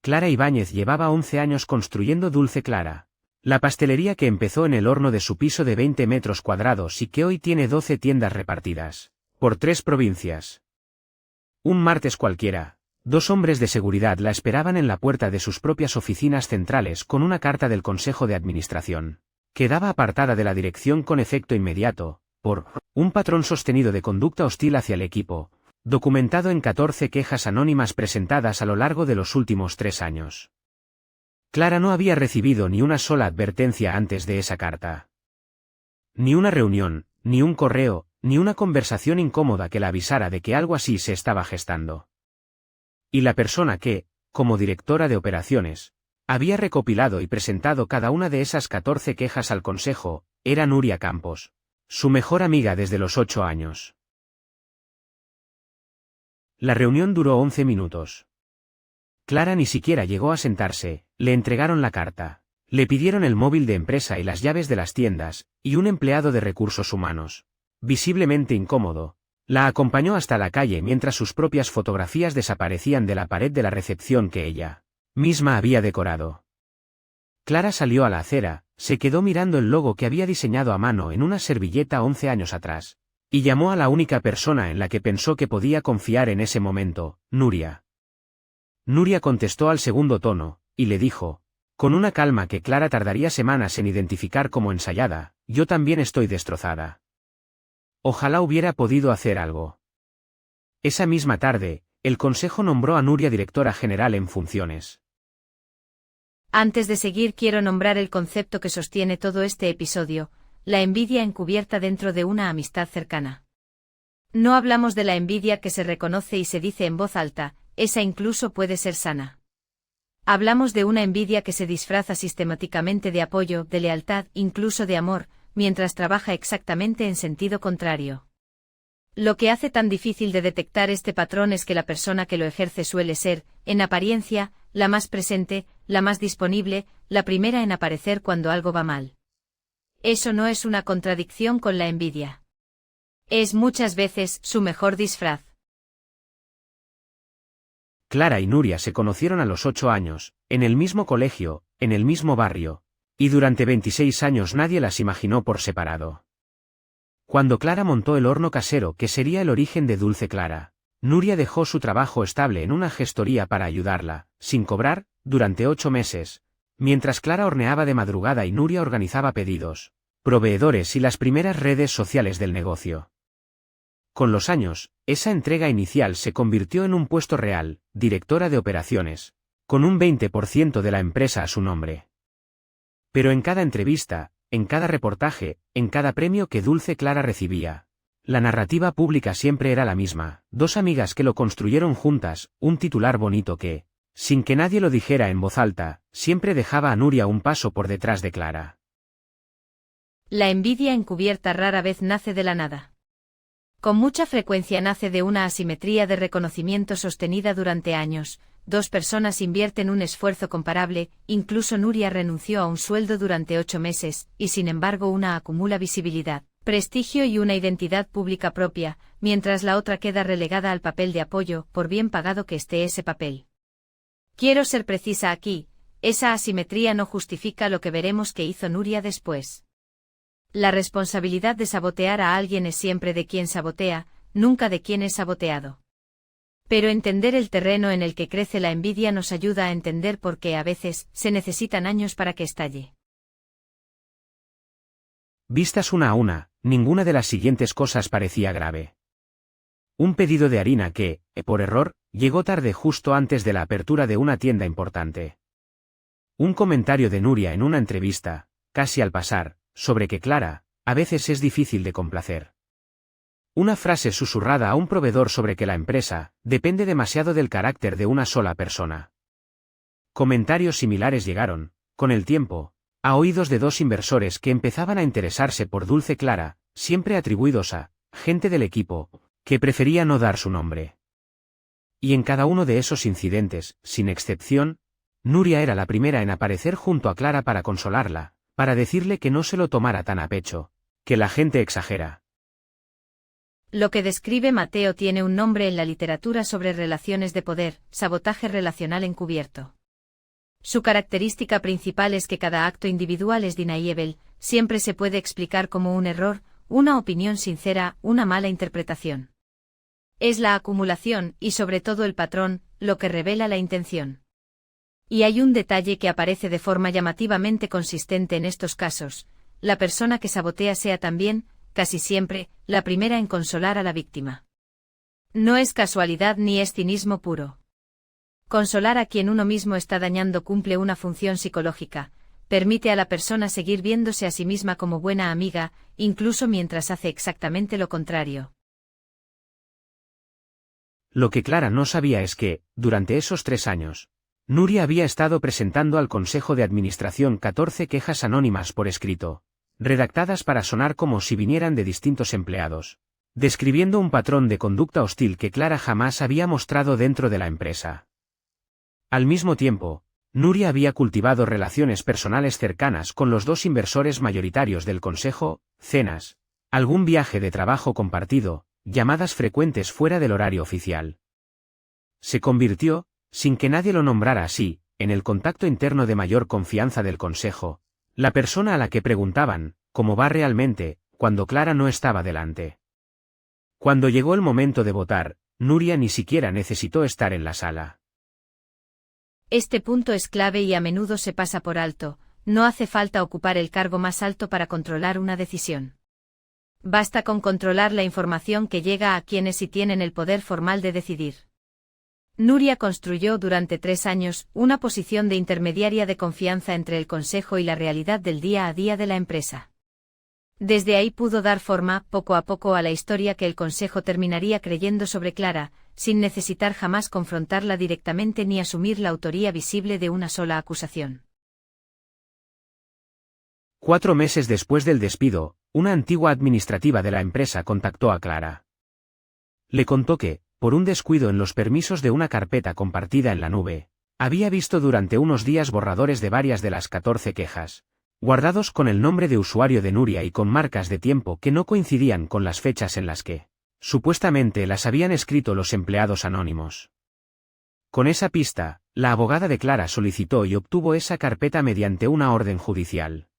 Clara Ibáñez llevaba 11 años construyendo Dulce Clara, la pastelería que empezó en el horno de su piso de 20 metros cuadrados y que hoy tiene 12 tiendas repartidas por 3 provincias. Un martes cualquiera, 2 hombres de seguridad la esperaban en la puerta de sus propias oficinas centrales con una carta del Consejo de Administración. Quedaba apartada de la dirección con efecto inmediato, por un patrón sostenido de conducta hostil hacia el equipo, documentado en 14 quejas anónimas presentadas a lo largo de los últimos 3 años. Clara no había recibido ni una sola advertencia antes de esa carta. Ni una reunión, ni un correo, ni una conversación incómoda que la avisara de que algo así se estaba gestando. Y la persona que, como directora de operaciones, había recopilado y presentado cada una de esas 14 quejas al Consejo, era Nuria Campos, su mejor amiga desde los 8 años. La reunión duró 11 minutos. Clara ni siquiera llegó a sentarse, le entregaron la carta, le pidieron el móvil de empresa y las llaves de las tiendas, y un empleado de recursos humanos, visiblemente incómodo, la acompañó hasta la calle mientras sus propias fotografías desaparecían de la pared de la recepción que ella misma había decorado. Clara salió a la acera, se quedó mirando el logo que había diseñado a mano en una servilleta 11 años atrás, y llamó a la única persona en la que pensó que podía confiar en ese momento, Nuria. Nuria contestó al segundo tono, y le dijo, con una calma que Clara tardaría semanas en identificar como ensayada, yo también estoy destrozada. Ojalá hubiera podido hacer algo. Esa misma tarde, el Consejo nombró a Nuria directora general en funciones. Antes de seguir quiero nombrar el concepto que sostiene todo este episodio, la envidia encubierta dentro de una amistad cercana. No hablamos de la envidia que se reconoce y se dice en voz alta, esa incluso puede ser sana. Hablamos de una envidia que se disfraza sistemáticamente de apoyo, de lealtad, incluso de amor, mientras trabaja exactamente en sentido contrario. Lo que hace tan difícil de detectar este patrón es que la persona que lo ejerce suele ser, en apariencia, la más presente, la más disponible, la primera en aparecer cuando algo va mal. Eso no es una contradicción con la envidia. Es muchas veces su mejor disfraz. Clara y Nuria se conocieron a los 8 años, en el mismo colegio, en el mismo barrio, y durante 26 años nadie las imaginó por separado. Cuando Clara montó el horno casero que sería el origen de Dulce Clara, Nuria dejó su trabajo estable en una gestoría para ayudarla, sin cobrar, durante 8 meses, mientras Clara horneaba de madrugada y Nuria organizaba pedidos, proveedores y las primeras redes sociales del negocio. Con los años, esa entrega inicial se convirtió en un puesto real, directora de operaciones, con un 20% de la empresa a su nombre. Pero en cada entrevista, en cada reportaje, en cada premio que Dulce Clara recibía, la narrativa pública siempre era la misma, 2 amigas que lo construyeron juntas, un titular bonito que, sin que nadie lo dijera en voz alta, siempre dejaba a Nuria un paso por detrás de Clara. La envidia encubierta rara vez nace de la nada. Con mucha frecuencia nace de una asimetría de reconocimiento sostenida durante años. 2 personas invierten un esfuerzo comparable, incluso Nuria renunció a un sueldo durante 8 meses, y sin embargo una acumula visibilidad, prestigio y una identidad pública propia, mientras la otra queda relegada al papel de apoyo, por bien pagado que esté ese papel. Quiero ser precisa aquí, esa asimetría no justifica lo que veremos que hizo Nuria después. La responsabilidad de sabotear a alguien es siempre de quien sabotea, nunca de quien es saboteado. Pero entender el terreno en el que crece la envidia nos ayuda a entender por qué a veces se necesitan años para que estalle. Vistas una a una, ninguna de las siguientes cosas parecía grave. Un pedido de harina que, por error, llegó tarde justo antes de la apertura de una tienda importante. Un comentario de Nuria en una entrevista, casi al pasar, sobre que Clara, a veces es difícil de complacer. Una frase susurrada a un proveedor sobre que la empresa depende demasiado del carácter de una sola persona. Comentarios similares llegaron, con el tiempo, a oídos de 2 inversores que empezaban a interesarse por Dulce Clara, siempre atribuidos a gente del equipo, que prefería no dar su nombre. Y en cada uno de esos incidentes, sin excepción, Nuria era la primera en aparecer junto a Clara para consolarla, para decirle que no se lo tomara tan a pecho, que la gente exagera. Lo que describe Mateo tiene un nombre en la literatura sobre relaciones de poder, sabotaje relacional encubierto. Su característica principal es que cada acto individual es deniable, siempre se puede explicar como un error, una opinión sincera, una mala interpretación. Es la acumulación, y sobre todo el patrón, lo que revela la intención. Y hay un detalle que aparece de forma llamativamente consistente en estos casos: la persona que sabotea sea también, casi siempre, la primera en consolar a la víctima. No es casualidad ni es cinismo puro. Consolar a quien uno mismo está dañando cumple una función psicológica, permite a la persona seguir viéndose a sí misma como buena amiga, incluso mientras hace exactamente lo contrario. Lo que Clara no sabía es que, durante esos 3 años, Nuria había estado presentando al Consejo de Administración 14 quejas anónimas por escrito, redactadas para sonar como si vinieran de distintos empleados, describiendo un patrón de conducta hostil que Clara jamás había mostrado dentro de la empresa. Al mismo tiempo, Nuria había cultivado relaciones personales cercanas con los 2 inversores mayoritarios del Consejo, cenas, algún viaje de trabajo compartido, llamadas frecuentes fuera del horario oficial. Se convirtió, sin que nadie lo nombrara así, en el contacto interno de mayor confianza del Consejo, la persona a la que preguntaban, ¿cómo va realmente?, cuando Clara no estaba delante. Cuando llegó el momento de votar, Nuria ni siquiera necesitó estar en la sala. Este punto es clave y a menudo se pasa por alto: no hace falta ocupar el cargo más alto para controlar una decisión. Basta con controlar la información que llega a quienes sí tienen el poder formal de decidir. Nuria construyó durante 3 años una posición de intermediaria de confianza entre el Consejo y la realidad del día a día de la empresa. Desde ahí pudo dar forma, poco a poco, a la historia que el Consejo terminaría creyendo sobre Clara, sin necesitar jamás confrontarla directamente ni asumir la autoría visible de una sola acusación. 4 meses después del despido, una antigua administrativa de la empresa contactó a Clara. Le contó que, por un descuido en los permisos de una carpeta compartida en la nube, había visto durante unos días borradores de varias de las 14 quejas, guardados con el nombre de usuario de Nuria y con marcas de tiempo que no coincidían con las fechas en las que, supuestamente, las habían escrito los empleados anónimos. Con esa pista, la abogada de Clara solicitó y obtuvo esa carpeta mediante una orden judicial.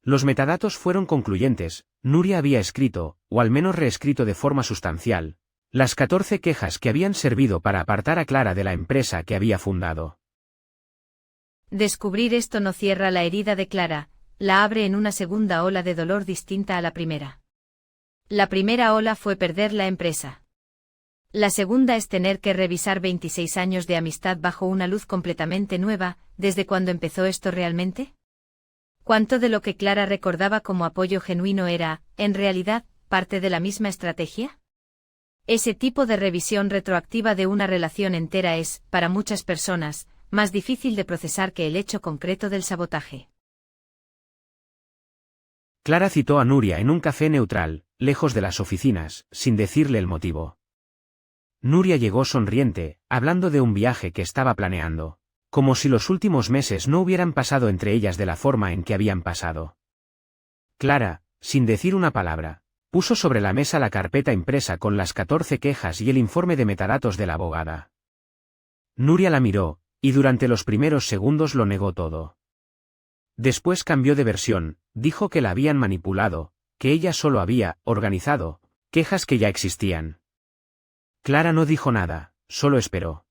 Los metadatos fueron concluyentes: Nuria había escrito, o al menos reescrito de forma sustancial, las 14 quejas que habían servido para apartar a Clara de la empresa que había fundado. Descubrir esto no cierra la herida de Clara, la abre en una segunda ola de dolor distinta a la primera. La primera ola fue perder la empresa. La segunda es tener que revisar 26 años de amistad bajo una luz completamente nueva. ¿Desde cuándo empezó esto realmente? ¿Cuánto de lo que Clara recordaba como apoyo genuino era, en realidad, parte de la misma estrategia? Ese tipo de revisión retroactiva de una relación entera es, para muchas personas, más difícil de procesar que el hecho concreto del sabotaje. Clara citó a Nuria en un café neutral, lejos de las oficinas, sin decirle el motivo. Nuria llegó sonriente, hablando de un viaje que estaba planeando, como si los últimos meses no hubieran pasado entre ellas de la forma en que habían pasado. Clara, sin decir una palabra, puso sobre la mesa la carpeta impresa con las 14 quejas y el informe de metadatos de la abogada. Nuria la miró, y durante los primeros segundos lo negó todo. Después cambió de versión, dijo que la habían manipulado, que ella solo había organizado quejas que ya existían. Clara no dijo nada, solo esperó.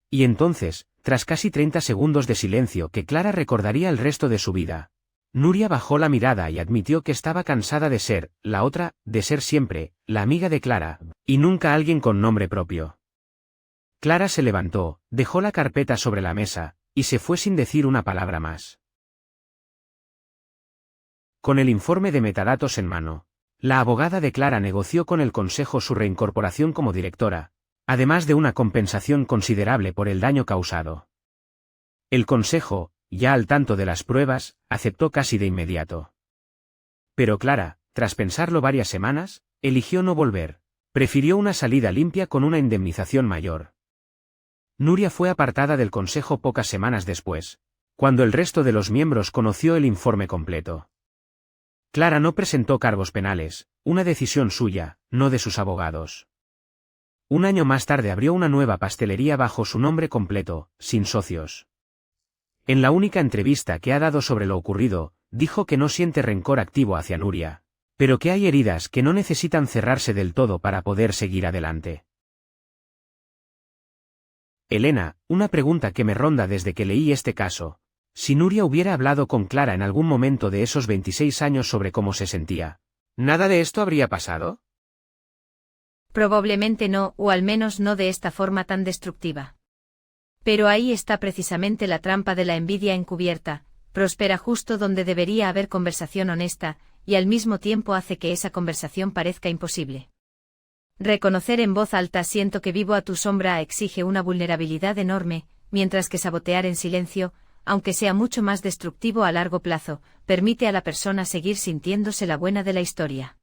Y entonces, tras casi 30 segundos de silencio que Clara recordaría el resto de su vida, Nuria bajó la mirada y admitió que estaba cansada de ser la otra, de ser siempre la amiga de Clara, y nunca alguien con nombre propio. Clara se levantó, dejó la carpeta sobre la mesa, y se fue sin decir una palabra más. Con el informe de metadatos en mano, la abogada de Clara negoció con el Consejo su reincorporación como directora, además de una compensación considerable por el daño causado. El Consejo, ya al tanto de las pruebas, aceptó casi de inmediato. Pero Clara, tras pensarlo varias semanas, eligió no volver, prefirió una salida limpia con una indemnización mayor. Nuria fue apartada del Consejo pocas semanas después, cuando el resto de los miembros conoció el informe completo. Clara no presentó cargos penales, una decisión suya, no de sus abogados. Un año más tarde abrió una nueva pastelería bajo su nombre completo, sin socios. En la única entrevista que ha dado sobre lo ocurrido, dijo que no siente rencor activo hacia Nuria, pero que hay heridas que no necesitan cerrarse del todo para poder seguir adelante. Elena, una pregunta que me ronda desde que leí este caso. Si Nuria hubiera hablado con Clara en algún momento de esos 26 años sobre cómo se sentía, ¿nada de esto habría pasado? Probablemente no, o al menos no de esta forma tan destructiva. Pero ahí está precisamente la trampa de la envidia encubierta, prospera justo donde debería haber conversación honesta, y al mismo tiempo hace que esa conversación parezca imposible. Reconocer en voz alta siento que vivo a tu sombra exige una vulnerabilidad enorme, mientras que sabotear en silencio, aunque sea mucho más destructivo a largo plazo, permite a la persona seguir sintiéndose la buena de la historia.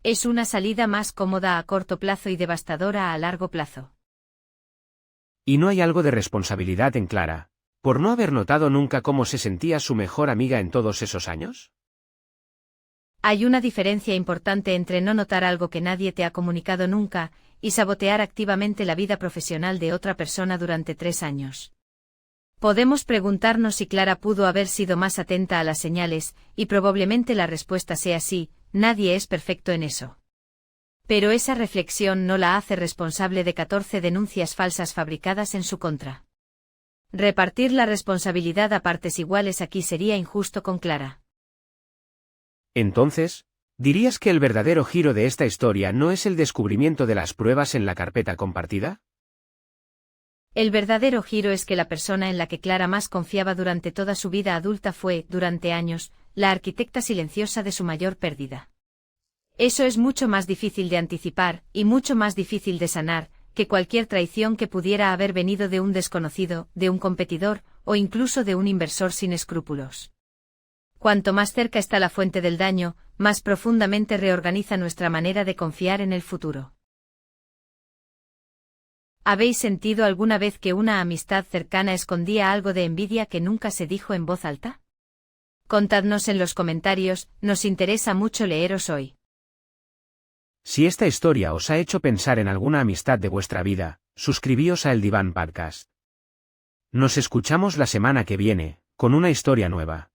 Es una salida más cómoda a corto plazo y devastadora a largo plazo. ¿Y no hay algo de responsabilidad en Clara, por no haber notado nunca cómo se sentía su mejor amiga en todos esos años? Hay una diferencia importante entre no notar algo que nadie te ha comunicado nunca, y sabotear activamente la vida profesional de otra persona durante 3 años. Podemos preguntarnos si Clara pudo haber sido más atenta a las señales, y probablemente la respuesta sea sí, nadie es perfecto en eso. Pero esa reflexión no la hace responsable de 14 denuncias falsas fabricadas en su contra. Repartir la responsabilidad a partes iguales aquí sería injusto con Clara. Entonces, ¿dirías que el verdadero giro de esta historia no es el descubrimiento de las pruebas en la carpeta compartida? El verdadero giro es que la persona en la que Clara más confiaba durante toda su vida adulta fue, durante años, la arquitecta silenciosa de su mayor pérdida. Eso es mucho más difícil de anticipar, y mucho más difícil de sanar, que cualquier traición que pudiera haber venido de un desconocido, de un competidor, o incluso de un inversor sin escrúpulos. Cuanto más cerca está la fuente del daño, más profundamente reorganiza nuestra manera de confiar en el futuro. ¿Habéis sentido alguna vez que una amistad cercana escondía algo de envidia que nunca se dijo en voz alta? Contadnos en los comentarios, nos interesa mucho leeros hoy. Si esta historia os ha hecho pensar en alguna amistad de vuestra vida, suscribíos a El Diván Podcast. Nos escuchamos la semana que viene, con una historia nueva.